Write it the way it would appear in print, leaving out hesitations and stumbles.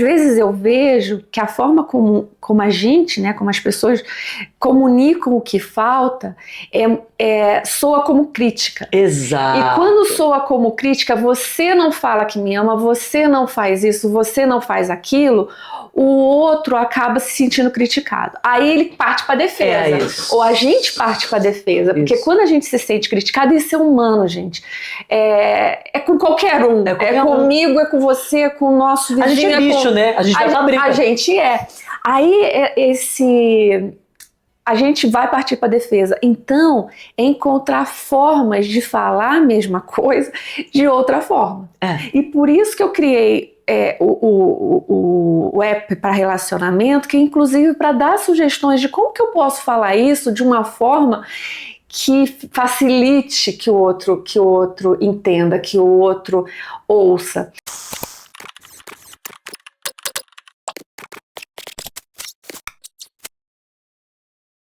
Às vezes eu vejo que a forma como a gente, né, como as pessoas comunicam o que falta, soa como crítica. Exato. E quando soa como crítica, você não fala que me ama, você não faz isso, você não faz aquilo, o outro acaba se sentindo criticado. Aí ele parte para defesa. Ou a gente parte para defesa. Porque quando a gente se sente criticado, isso é humano, gente. É com qualquer um. É comigo, é com você, é com o nosso vizinho. A gente é bicho, né? A gente vai pra briga. A gente é. Aí a gente vai partir para defesa. Então, é encontrar formas de falar a mesma coisa de outra forma. E por isso que eu criei o app para relacionamento, que é inclusive para dar sugestões de como que eu posso falar isso de uma forma que facilite que o outro entenda, que o outro ouça.